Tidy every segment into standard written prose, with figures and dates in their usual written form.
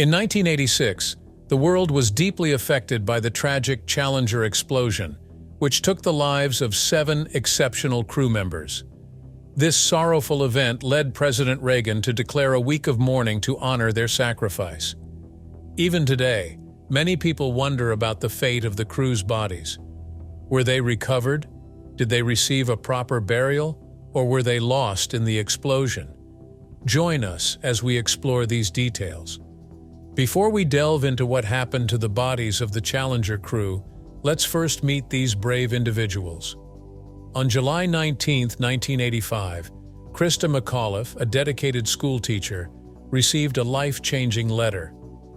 In 1986, the world was deeply affected by the tragic Challenger explosion, which took the lives of 7 exceptional crew members. This sorrowful event led President Reagan to declare a week of mourning to honor their sacrifice. Even today, many people wonder about the fate of the crew's bodies. Were they recovered? Did they receive a proper burial? Or were they lost in the explosion? Join us as we explore these details. Before we delve into what happened to the bodies of the Challenger crew, let's first meet these brave individuals. On July 19, 1985, Krista McAuliffe, a dedicated schoolteacher, received a life-changing letter.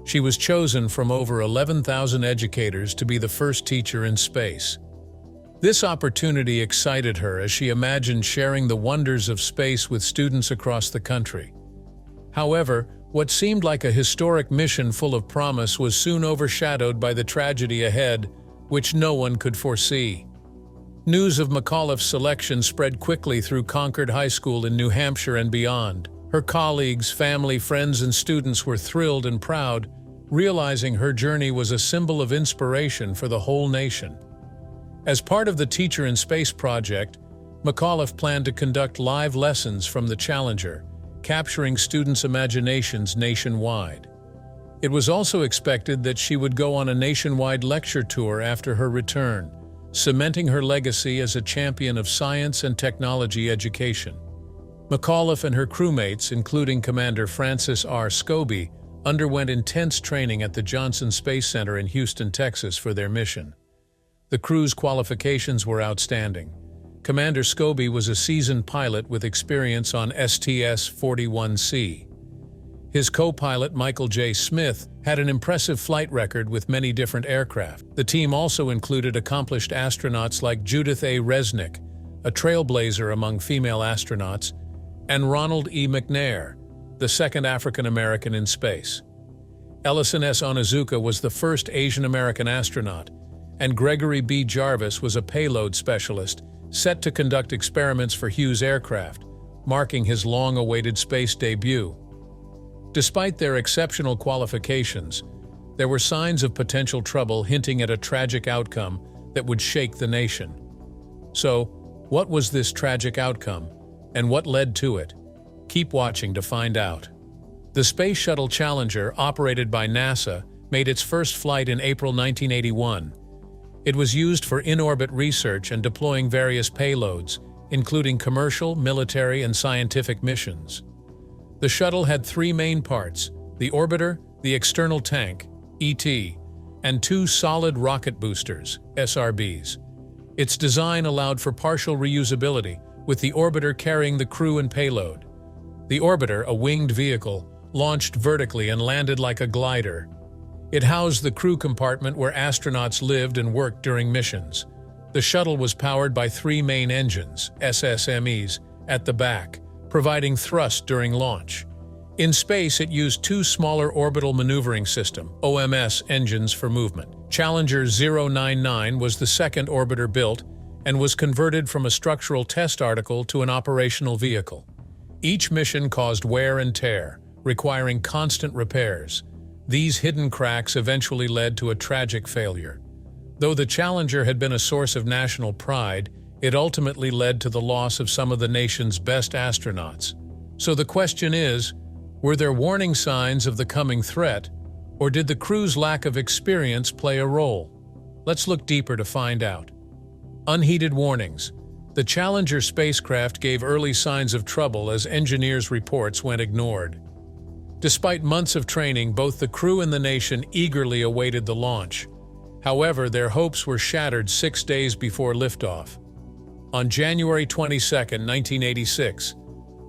She was chosen from over 11,000 educators to be the first teacher in space. This opportunity excited her as she imagined sharing the wonders of space with students across the country. However, what seemed like a historic mission full of promise was soon overshadowed by the tragedy ahead, which no one could foresee. News of McAuliffe's selection spread quickly through Concord High School in New Hampshire and beyond. Her colleagues, family, friends, and students were thrilled and proud, realizing her journey was a symbol of inspiration for the whole nation. As part of the Teacher in Space project, McAuliffe planned to conduct live lessons from the Challenger, capturing students' imaginations nationwide. It was also expected that she would go on a nationwide lecture tour after her return, cementing her legacy as a champion of science and technology education. McAuliffe and her crewmates, including Commander Francis R. Scobie, underwent intense training at the Johnson Space Center in Houston, Texas for their mission. The crew's qualifications were outstanding. Commander Scobie was a seasoned pilot with experience on STS-41C. His co-pilot, Michael J. Smith, had an impressive flight record with many different aircraft. The team also included accomplished astronauts like Judith A. Resnick, a trailblazer among female astronauts, and Ronald E. McNair, the second African-American in space. Ellison S. Onizuka was the first Asian-American astronaut, and Gregory B. Jarvis was a payload specialist, set to conduct experiments for Hughes aircraft, marking his long-awaited space debut. Despite their exceptional qualifications, there were signs of potential trouble hinting at a tragic outcome that would shake the nation. So, what was this tragic outcome, and what led to it? Keep watching to find out. The Space Shuttle Challenger, operated by NASA, made its first flight in April 1981. It was used for in-orbit research and deploying various payloads, including commercial, military, and scientific missions. The shuttle had 3 main parts: the orbiter, the external tank, ET, and 2 solid rocket boosters, SRBs. Its design allowed for partial reusability, with the orbiter carrying the crew and payload. The orbiter, a winged vehicle, launched vertically and landed like a glider. It housed the crew compartment where astronauts lived and worked during missions. The shuttle was powered by 3 main engines, SSMEs, at the back, providing thrust during launch. In space, it used 2 smaller orbital maneuvering system, OMS, engines for movement. Challenger 099 was the second orbiter built and was converted from a structural test article to an operational vehicle. Each mission caused wear and tear, requiring constant repairs. These hidden cracks eventually led to a tragic failure. Though the Challenger had been a source of national pride, it ultimately led to the loss of some of the nation's best astronauts. So the question is, were there warning signs of the coming threat, or did the crew's lack of experience play a role? Let's look deeper to find out. Unheeded warnings. The Challenger spacecraft gave early signs of trouble as engineers' reports went ignored. Despite months of training, both the crew and the nation eagerly awaited the launch. However, their hopes were shattered 6 days before liftoff. On January 22, 1986,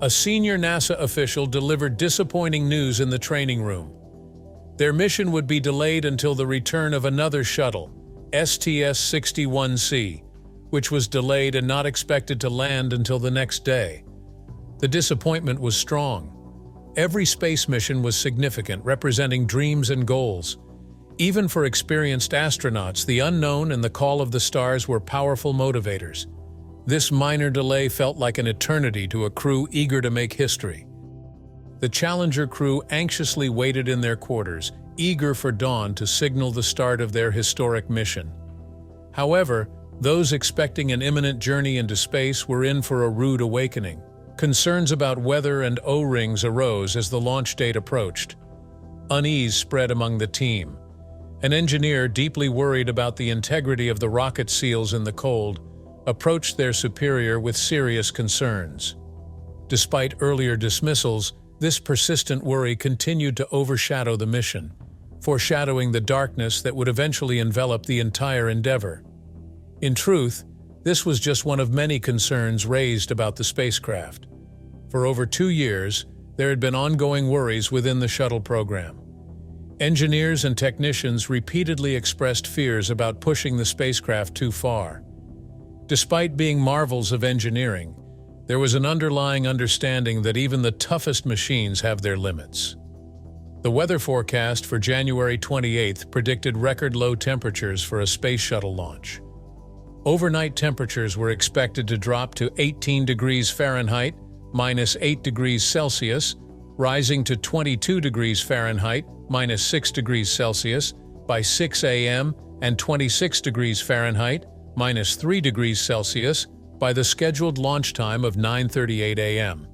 a senior NASA official delivered disappointing news in the training room. Their mission would be delayed until the return of another shuttle, STS-61C, which was delayed and not expected to land until the next day. The disappointment was strong. Every space mission was significant, representing dreams and goals. Even for experienced astronauts, the unknown and the call of the stars were powerful motivators. This minor delay felt like an eternity to a crew eager to make history. The Challenger crew anxiously waited in their quarters, eager for dawn to signal the start of their historic mission. However, those expecting an imminent journey into space were in for a rude awakening. Concerns about weather and O-rings arose as the launch date approached. Unease spread among the team. An engineer, deeply worried about the integrity of the rocket seals in the cold, approached their superior with serious concerns. Despite earlier dismissals, this persistent worry continued to overshadow the mission, foreshadowing the darkness that would eventually envelop the entire endeavor. In truth, this was just one of many concerns raised about the spacecraft. For over 2 years, there had been ongoing worries within the shuttle program. Engineers and technicians repeatedly expressed fears about pushing the spacecraft too far. Despite being marvels of engineering, there was an underlying understanding that even the toughest machines have their limits. The weather forecast for January 28th predicted record low temperatures for a space shuttle launch. Overnight temperatures were expected to drop to 18 degrees Fahrenheit, -8 degrees Celsius, rising to 22 degrees Fahrenheit, -6 degrees Celsius, by 6 a.m. and 26 degrees Fahrenheit, -3 degrees Celsius, by the scheduled launch time of 9:38 a.m.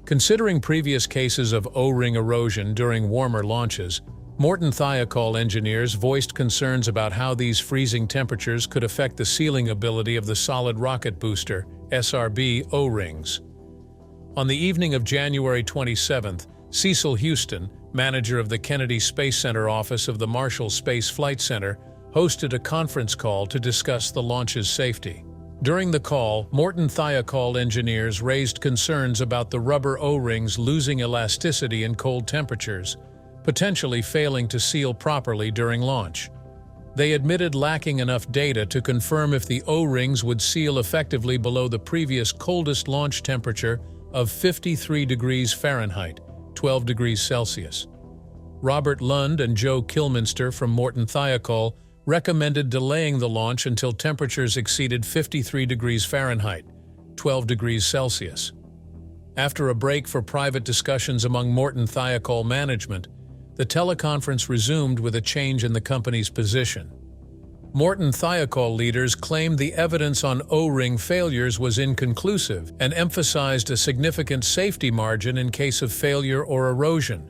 Considering previous cases of O-ring erosion during warmer launches, Morton Thiokol engineers voiced concerns about how these freezing temperatures could affect the sealing ability of the solid rocket booster, SRB, O-rings. On the evening of January 27th, Cecil Houston, manager of the Kennedy Space Center office of the Marshall Space Flight Center, hosted a conference call to discuss the launch's safety. During the call, Morton Thiokol engineers raised concerns about the rubber O-rings losing elasticity in cold temperatures, potentially failing to seal properly during launch. They admitted lacking enough data to confirm if the O-rings would seal effectively below the previous coldest launch temperature of 53 degrees Fahrenheit, 12 degrees Celsius. Robert Lund and Joe Kilminster from Morton Thiokol recommended delaying the launch until temperatures exceeded 53 degrees Fahrenheit, 12 degrees Celsius. After a break for private discussions among Morton Thiokol management, the teleconference resumed with a change in the company's position. Morton Thiokol leaders claimed the evidence on O-ring failures was inconclusive and emphasized a significant safety margin in case of failure or erosion.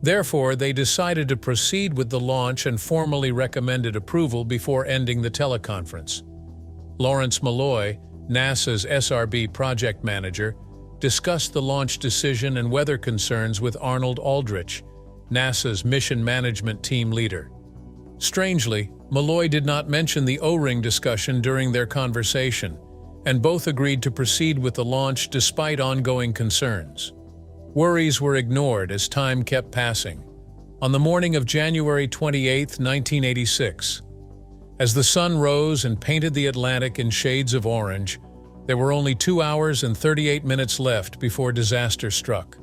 Therefore, they decided to proceed with the launch and formally recommended approval before ending the teleconference. Lawrence Malloy, NASA's SRB project manager, discussed the launch decision and weather concerns with Arnold Aldrich, NASA's mission management team leader. Strangely, Malloy did not mention the O-ring discussion during their conversation, and both agreed to proceed with the launch despite ongoing concerns. Worries were ignored as time kept passing. On the morning of January 28, 1986, as the sun rose and painted the Atlantic in shades of orange, there were only 2 hours and 38 minutes left before disaster struck.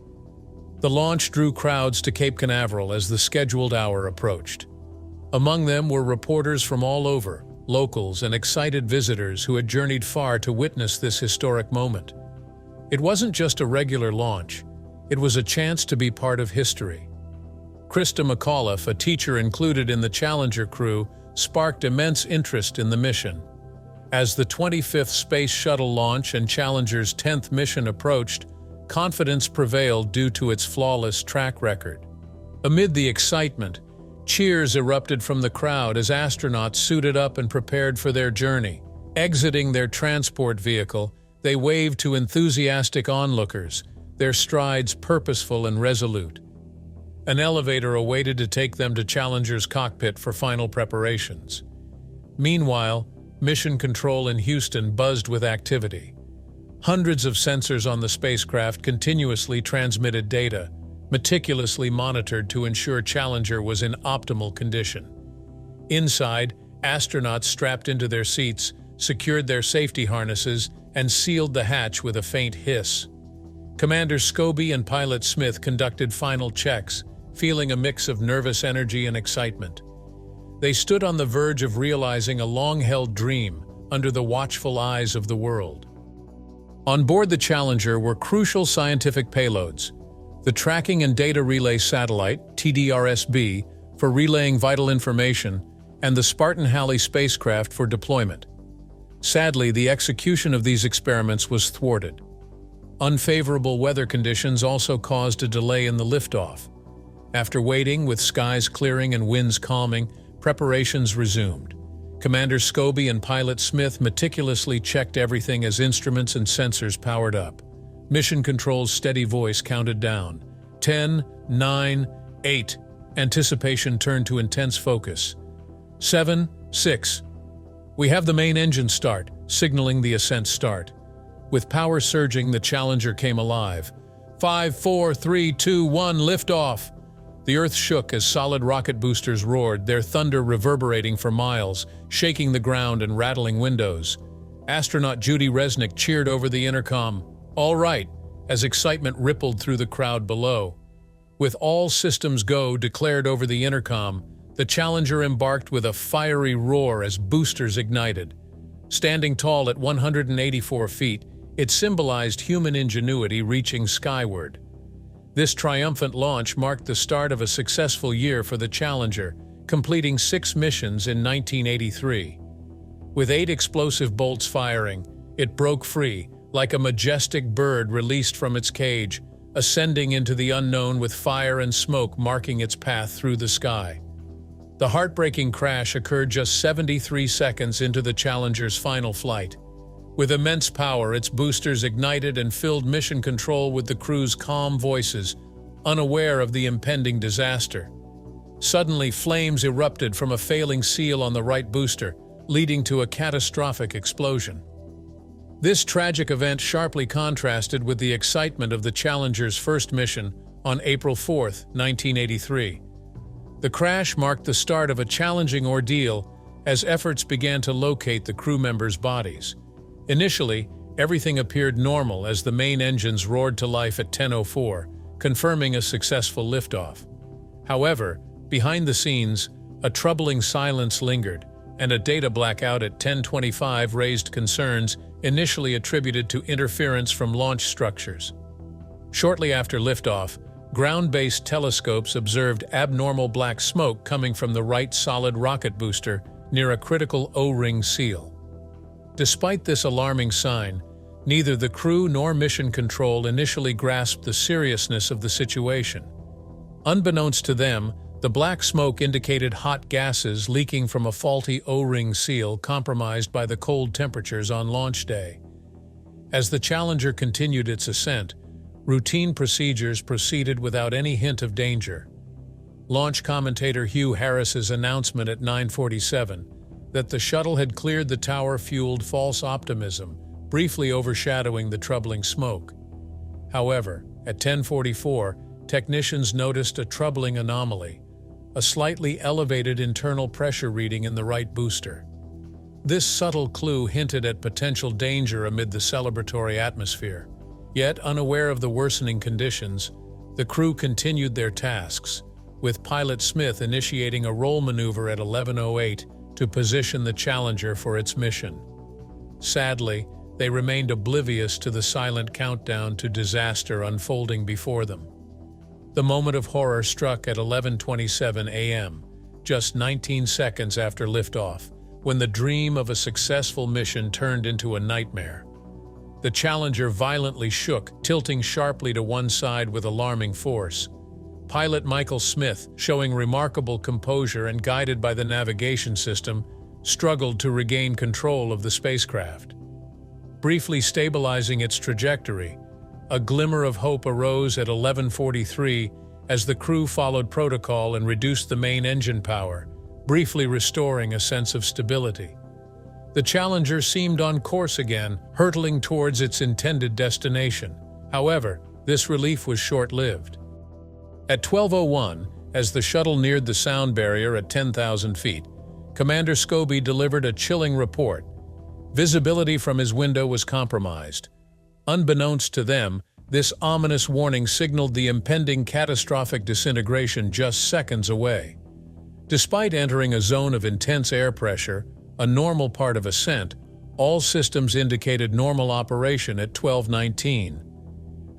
The launch drew crowds to Cape Canaveral as the scheduled hour approached. Among them were reporters from all over, locals and excited visitors who had journeyed far to witness this historic moment. It wasn't just a regular launch. It was a chance to be part of history. Krista McAuliffe, a teacher included in the Challenger crew, sparked immense interest in the mission. As the 25th Space Shuttle launch and Challenger's 10th mission approached, confidence prevailed due to its flawless track record. Amid the excitement, cheers erupted from the crowd as astronauts suited up and prepared for their journey. Exiting their transport vehicle, they waved to enthusiastic onlookers, their strides purposeful and resolute. An elevator awaited to take them to Challenger's cockpit for final preparations. Meanwhile, Mission Control in Houston buzzed with activity. Hundreds of sensors on the spacecraft continuously transmitted data, meticulously monitored to ensure Challenger was in optimal condition. Inside, astronauts strapped into their seats, secured their safety harnesses, and sealed the hatch with a faint hiss. Commander Scobie and Pilot Smith conducted final checks, feeling a mix of nervous energy and excitement. They stood on the verge of realizing a long-held dream under the watchful eyes of the world. On board the Challenger were crucial scientific payloads: the Tracking and Data Relay Satellite, TDRSB, for relaying vital information, and the Spartan-Halley spacecraft for deployment. Sadly, the execution of these experiments was thwarted. Unfavorable weather conditions also caused a delay in the liftoff. After waiting, with skies clearing and winds calming, preparations resumed. Commander Scobie and pilot Smith meticulously checked everything as instruments and sensors powered up. Mission Control's steady voice counted down. 10, 9, 8. Anticipation turned to intense focus. 7, 6. We have the main engine start, signaling the ascent start. With power surging, the Challenger came alive. 5, 4, 3, 2, 1, liftoff! The Earth shook as solid rocket boosters roared, their thunder reverberating for miles, shaking the ground and rattling windows. Astronaut Judy Resnick cheered over the intercom, "All right," as excitement rippled through the crowd below. With all systems go declared over the intercom, the Challenger embarked with a fiery roar as boosters ignited. Standing tall at 184 feet, it symbolized human ingenuity reaching skyward. This triumphant launch marked the start of a successful year for the Challenger, completing 6 missions in 1983. With 8 explosive bolts firing, it broke free, like a majestic bird released from its cage, ascending into the unknown with fire and smoke marking its path through the sky. The heartbreaking crash occurred just 73 seconds into the Challenger's final flight. With immense power, its boosters ignited and filled Mission Control with the crew's calm voices, unaware of the impending disaster. Suddenly, flames erupted from a failing seal on the right booster, leading to a catastrophic explosion. This tragic event sharply contrasted with the excitement of the Challenger's first mission on April 4, 1983. The crash marked the start of a challenging ordeal as efforts began to locate the crew members' bodies. Initially, everything appeared normal as the main engines roared to life at 10:04, confirming a successful liftoff. However, behind the scenes, a troubling silence lingered, and a data blackout at 10:25 raised concerns initially attributed to interference from launch structures. Shortly after liftoff, ground-based telescopes observed abnormal black smoke coming from the right solid rocket booster near a critical O-ring seal. Despite this alarming sign, neither the crew nor Mission Control initially grasped the seriousness of the situation. Unbeknownst to them, the black smoke indicated hot gases leaking from a faulty O-ring seal compromised by the cold temperatures on launch day. As the Challenger continued its ascent, routine procedures proceeded without any hint of danger. Launch commentator Hugh Harris's announcement at 9:47 that the shuttle had cleared the tower fueled false optimism, briefly overshadowing the troubling smoke. However, at 10:44, technicians noticed a troubling anomaly, a slightly elevated internal pressure reading in the right booster. This subtle clue hinted at potential danger amid the celebratory atmosphere. Yet, unaware of the worsening conditions, the crew continued their tasks, with pilot Smith initiating a roll maneuver at 11:08 to position the Challenger for its mission. Sadly, they remained oblivious to the silent countdown to disaster unfolding before them. The moment of horror struck at 11:27 a.m., just 19 seconds after liftoff, when the dream of a successful mission turned into a nightmare. The Challenger violently shook, tilting sharply to one side with alarming force. Pilot Michael Smith, showing remarkable composure and guided by the navigation system, struggled to regain control of the spacecraft. Briefly stabilizing its trajectory, a glimmer of hope arose at 11:43 as the crew followed protocol and reduced the main engine power, briefly restoring a sense of stability. The Challenger seemed on course again, hurtling towards its intended destination. However, this relief was short-lived. At 12:01, as the shuttle neared the sound barrier at 10,000 feet, Commander Scobie delivered a chilling report. Visibility from his window was compromised. Unbeknownst to them, this ominous warning signaled the impending catastrophic disintegration just seconds away. Despite entering a zone of intense air pressure, a normal part of ascent, all systems indicated normal operation at 12:19.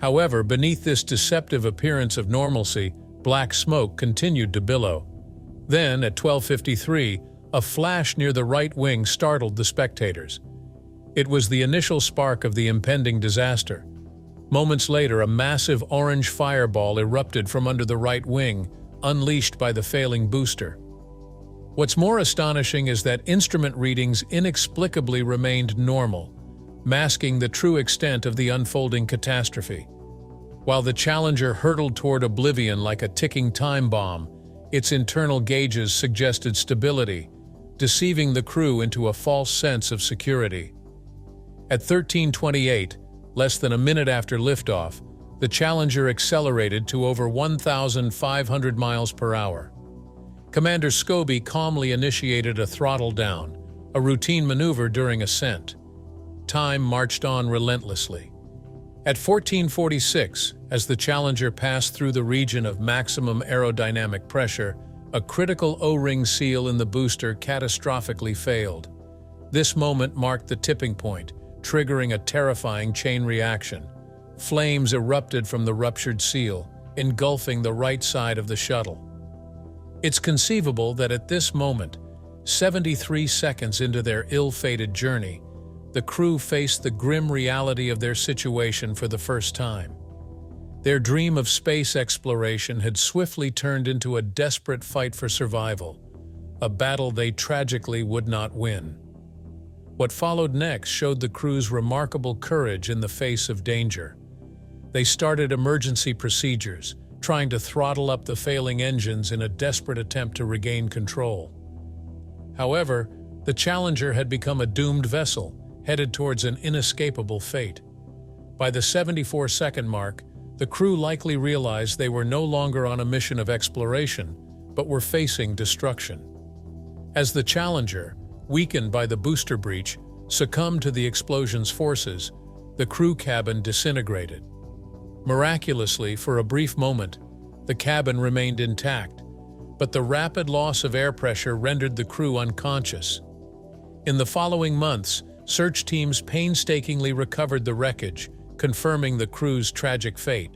However, beneath this deceptive appearance of normalcy, black smoke continued to billow. Then, at 12:53, a flash near the right wing startled the spectators. It was the initial spark of the impending disaster. Moments later, a massive orange fireball erupted from under the right wing, unleashed by the failing booster. What's more astonishing is that instrument readings inexplicably remained normal, masking the true extent of the unfolding catastrophe. While the Challenger hurtled toward oblivion like a ticking time bomb, its internal gauges suggested stability, deceiving the crew into a false sense of security. At 13:28, less than a minute after liftoff, the Challenger accelerated to over 1,500 miles per hour. Commander Scobie calmly initiated a throttle down, a routine maneuver during ascent. Time marched on relentlessly. At 14:46, as the Challenger passed through the region of maximum aerodynamic pressure, a critical O-ring seal in the booster catastrophically failed. This moment marked the tipping point, triggering a terrifying chain reaction. Flames erupted from the ruptured seal, engulfing the right side of the shuttle. It's conceivable that at this moment, 73 seconds into their ill-fated journey, the crew faced the grim reality of their situation for the first time. Their dream of space exploration had swiftly turned into a desperate fight for survival, a battle they tragically would not win. What followed next showed the crew's remarkable courage in the face of danger. They started emergency procedures, trying to throttle up the failing engines in a desperate attempt to regain control. However, the Challenger had become a doomed vessel, headed towards an inescapable fate. By the 74-second mark, the crew likely realized they were no longer on a mission of exploration, but were facing destruction. As the Challenger, weakened by the booster breach, succumbed to the explosion's forces, the crew cabin disintegrated. Miraculously, for a brief moment, the cabin remained intact, but the rapid loss of air pressure rendered the crew unconscious. In the following months, search teams painstakingly recovered the wreckage, confirming the crew's tragic fate.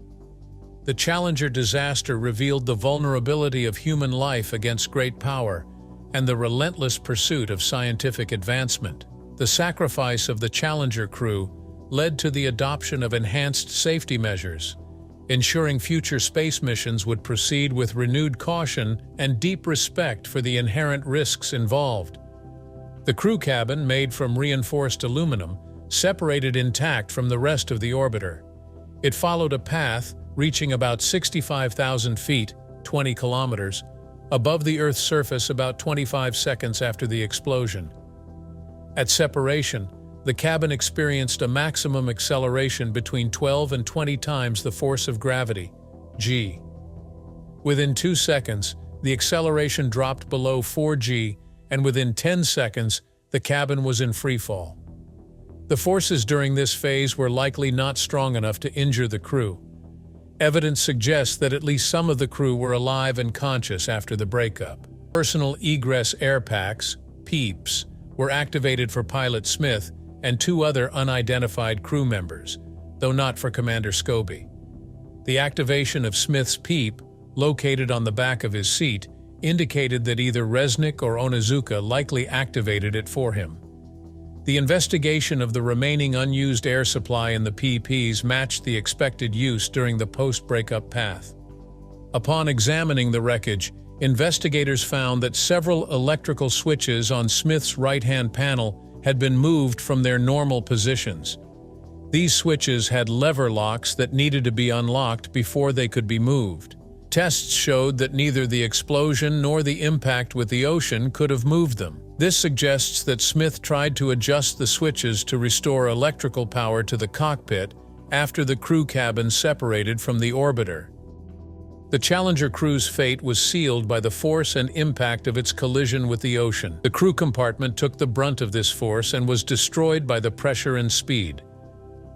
The Challenger disaster revealed the vulnerability of human life against great power and the relentless pursuit of scientific advancement. The sacrifice of the Challenger crew led to the adoption of enhanced safety measures, ensuring future space missions would proceed with renewed caution and deep respect for the inherent risks involved. The crew cabin, made from reinforced aluminum, separated intact from the rest of the orbiter. It followed a path reaching about 65,000 feet, 20 kilometers, above the Earth's surface about 25 seconds after the explosion. At separation, the cabin experienced a maximum acceleration between 12 and 20 times the force of gravity, g. Within 2 seconds, the acceleration dropped below 4g, and within 10 seconds, the cabin was in freefall. The forces during this phase were likely not strong enough to injure the crew. Evidence suggests that at least some of the crew were alive and conscious after the breakup. Personal egress air packs, PEEPs, were activated for Pilot Smith and 2 other unidentified crew members, though not for Commander Scobie. The activation of Smith's PEEP, located on the back of his seat, indicated that either Resnick or Onizuka likely activated it for him. The investigation of the remaining unused air supply in the PPs matched the expected use during the post-breakup path. Upon examining the wreckage, investigators found that several electrical switches on Smith's right-hand panel had been moved from their normal positions. These switches had lever locks that needed to be unlocked before they could be moved. Tests showed that neither the explosion nor the impact with the ocean could have moved them. This suggests that Smith tried to adjust the switches to restore electrical power to the cockpit after the crew cabin separated from the orbiter. The Challenger crew's fate was sealed by the force and impact of its collision with the ocean. The crew compartment took the brunt of this force and was destroyed by the pressure and speed.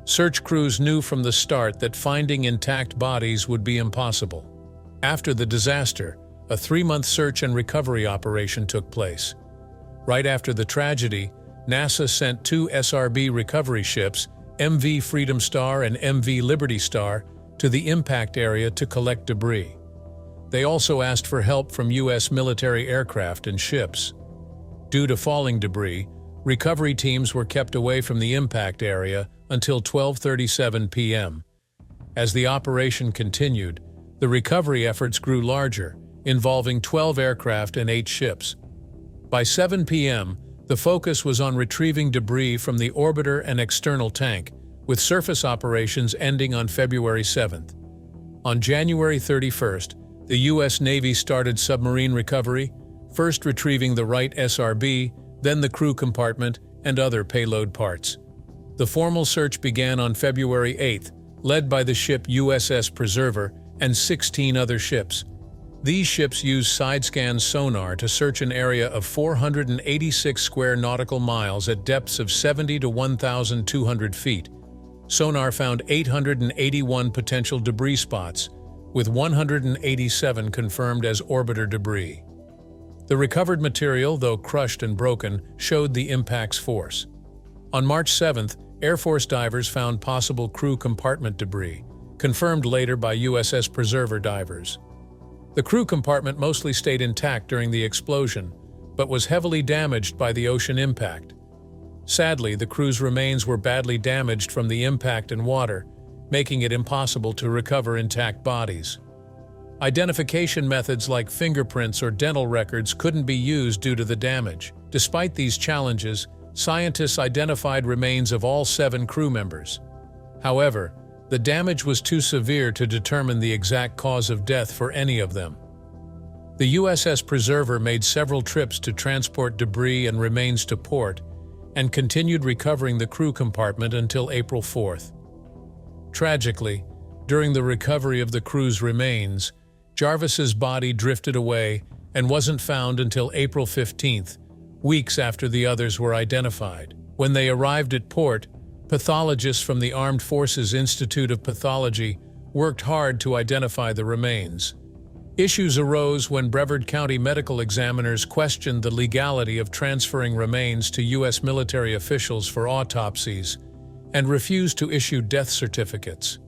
Search crews knew from the start that finding intact bodies would be impossible. After the disaster, a 3-month search and recovery operation took place. Right after the tragedy, NASA sent 2 SRB recovery ships, MV Freedom Star and MV Liberty Star to the impact area to collect debris. They also asked for help from U.S. military aircraft and ships. Due to falling debris, recovery teams were kept away from the impact area until 12:37 p.m. As the operation continued, the recovery efforts grew larger, involving 12 aircraft and 8 ships. By 7 p.m., the focus was on retrieving debris from the orbiter and external tank, with surface operations ending on February 7th. On January 31st, the U.S. Navy started submarine recovery, first retrieving the Wright SRB, then the crew compartment and other payload parts. The formal search began on February 8th, led by the ship USS Preserver and 16 other ships. These ships used side-scan sonar to search an area of 486 square nautical miles at depths of 70 to 1,200 feet. Sonar found 881 potential debris spots, with 187 confirmed as orbiter debris. The recovered material, though crushed and broken, showed the impact's force. On March 7th, Air Force divers found possible crew compartment debris, confirmed later by USS Preserver divers. The crew compartment mostly stayed intact during the explosion, but was heavily damaged by the ocean impact. Sadly, the crew's remains were badly damaged from the impact and water, making it impossible to recover intact bodies. Identification methods like fingerprints or dental records couldn't be used due to the damage. Despite these challenges, scientists identified remains of all 7 crew members. However, the damage was too severe to determine the exact cause of death for any of them. The USS Preserver made several trips to transport debris and remains to port, and continued recovering the crew compartment until April 4th. Tragically, during the recovery of the crew's remains, Jarvis's body drifted away and wasn't found until April 15th, weeks after the others were identified. When they arrived at port, pathologists from the Armed Forces Institute of Pathology worked hard to identify the remains. Issues arose when Brevard County medical examiners questioned the legality of transferring remains to U.S. military officials for autopsies and refused to issue death certificates.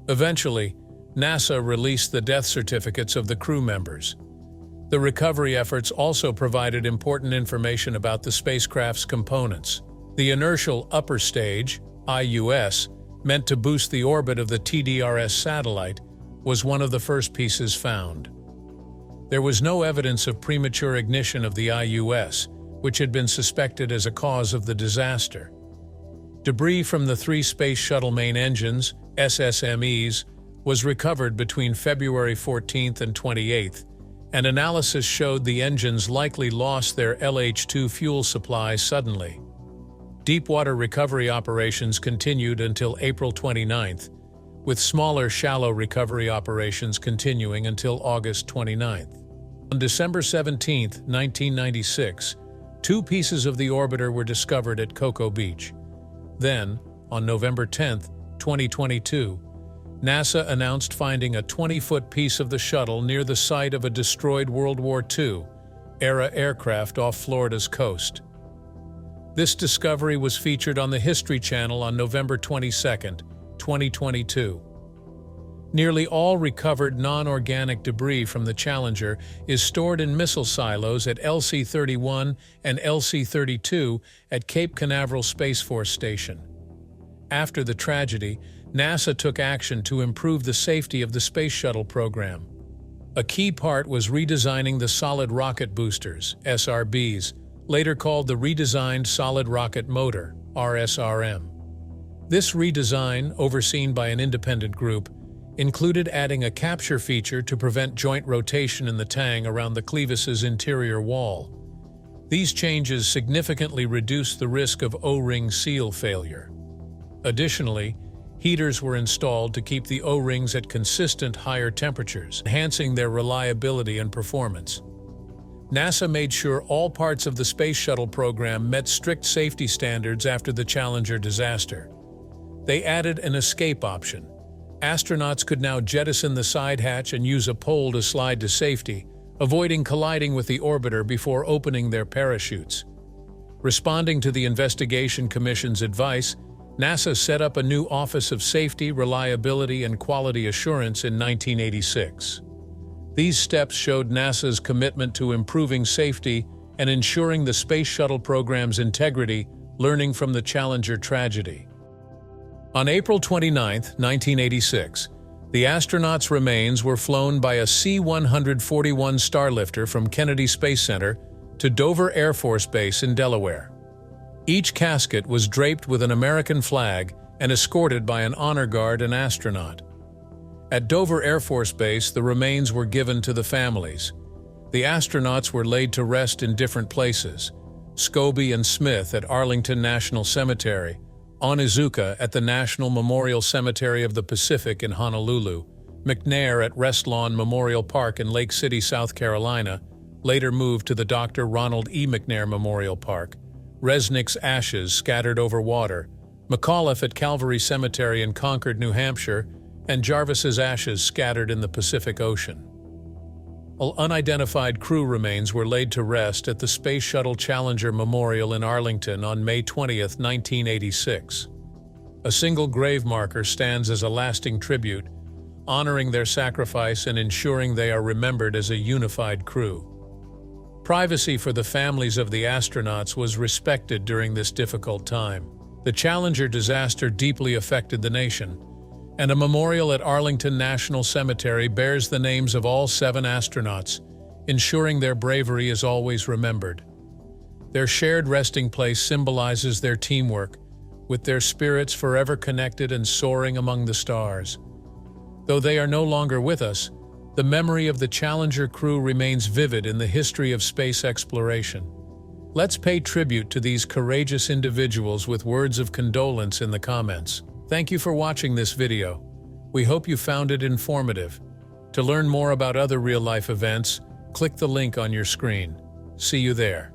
Eventually, NASA released the death certificates of the crew members. The recovery efforts also provided important information about the spacecraft's components. The inertial upper stage, IUS, meant to boost the orbit of the TDRS satellite, was one of the first pieces found. There was no evidence of premature ignition of the IUS, which had been suspected as a cause of the disaster. Debris from the 3 Space Shuttle main engines, SSMEs, was recovered between February 14th and 28th, and analysis showed the engines likely lost their LH2 fuel supply suddenly. Deepwater recovery operations continued until April 29th, with smaller shallow recovery operations continuing until August 29th. On December 17, 1996, 2 pieces of the orbiter were discovered at Cocoa Beach. Then, on November 10, 2022, NASA announced finding a 20-foot piece of the shuttle near the site of a destroyed World War II-era aircraft off Florida's coast. This discovery was featured on the History Channel on November 22, 2022. Nearly all recovered non-organic debris from the Challenger is stored in missile silos at LC-31 and LC-32 at Cape Canaveral Space Force Station. After the tragedy, NASA took action to improve the safety of the Space Shuttle program. A key part was redesigning the solid rocket boosters, SRBs, later called the Redesigned Solid Rocket Motor, RSRM. This redesign, overseen by an independent group, included adding a capture feature to prevent joint rotation in the tang around the clevis's interior wall. These changes significantly reduced the risk of O-ring seal failure. Additionally, heaters were installed to keep the O-rings at consistent higher temperatures, enhancing their reliability and performance. NASA made sure all parts of the Space Shuttle program met strict safety standards after the Challenger disaster. They added an escape option. Astronauts could now jettison the side hatch and use a pole to slide to safety, avoiding colliding with the orbiter before opening their parachutes. Responding to the Investigation Commission's advice, NASA set up a new Office of Safety, Reliability, and Quality Assurance in 1986. These steps showed NASA's commitment to improving safety and ensuring the Space Shuttle program's integrity, learning from the Challenger tragedy. On April 29, 1986, the astronauts' remains were flown by a C-141 Starlifter from Kennedy Space Center to Dover Air Force Base in Delaware. Each casket was draped with an American flag and escorted by an honor guard and astronaut. At Dover Air Force Base, the remains were given to the families. The astronauts were laid to rest in different places: Scobie and Smith at Arlington National Cemetery, Onizuka at the National Memorial Cemetery of the Pacific in Honolulu, McNair at Restlawn Memorial Park in Lake City, South Carolina, later moved to the Dr. Ronald E. McNair Memorial Park, Resnick's ashes scattered over water, McAuliffe at Calvary Cemetery in Concord, New Hampshire, and Jarvis's ashes scattered in the Pacific Ocean. All unidentified crew remains were laid to rest at the Space Shuttle Challenger Memorial in Arlington on May 20, 1986. A single grave marker stands as a lasting tribute, honoring their sacrifice and ensuring they are remembered as a unified crew. Privacy for the families of the astronauts was respected during this difficult time. The Challenger disaster deeply affected the nation, and a memorial at Arlington National Cemetery bears the names of all 7 astronauts, ensuring their bravery is always remembered. Their shared resting place symbolizes their teamwork, with their spirits forever connected and soaring among the stars. Though they are no longer with us, the memory of the Challenger crew remains vivid in the history of space exploration. Let's pay tribute to these courageous individuals with words of condolence in the comments. Thank you for watching this video. We hope you found it informative. To learn more about other real-life events, click the link on your screen. See you there.